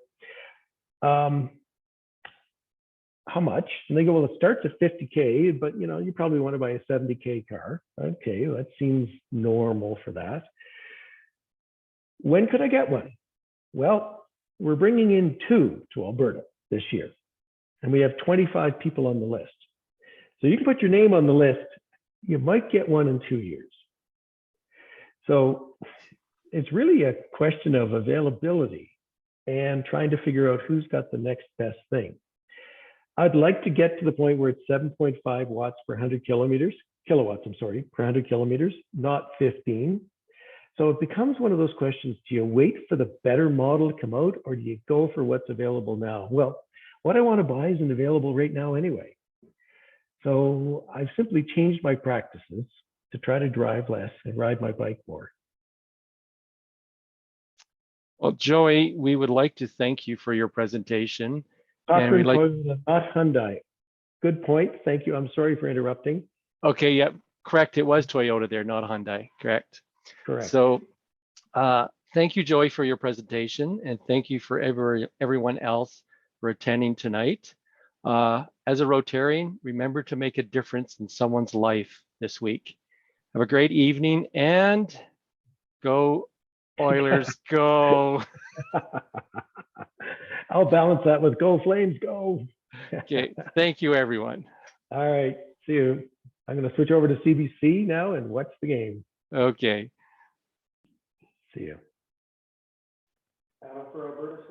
How much? And they go, well, it starts at 50K, but you know, you probably want to buy a 70K car. Okay, that seems normal for that. When could I get one? Well, we're bringing in 2 to Alberta this year, and we have 25 people on the list. So you can put your name on the list. You might get one in 2 years. So it's really a question of availability and trying to figure out who's got the next best thing. I'd like to get to the point where it's 7.5 watts per 100 kilowatts, per 100 kilometers, not 15. So it becomes one of those questions, do you wait for the better model to come out, or do you go for what's available now? Well, what I want to buy isn't available right now anyway. So I've simply changed my practices to try to drive less and ride my bike more. Well, Joey, we would like to thank you for your presentation. And we'd like not Hyundai. Good point. Thank you. I'm sorry for interrupting. Okay, yeah, correct. It was Toyota there, not Hyundai. Correct. Correct. So thank you, Joey, for your presentation, and thank you for everyone else for attending tonight. As a Rotarian, remember to make a difference in someone's life this week. Have a great evening, and go Oilers, go. I'll balance that with go Flames, go. Okay, thank you, everyone. All right, see you. I'm going to switch over to CBC now and watch the game. Okay. See you. For Alberta,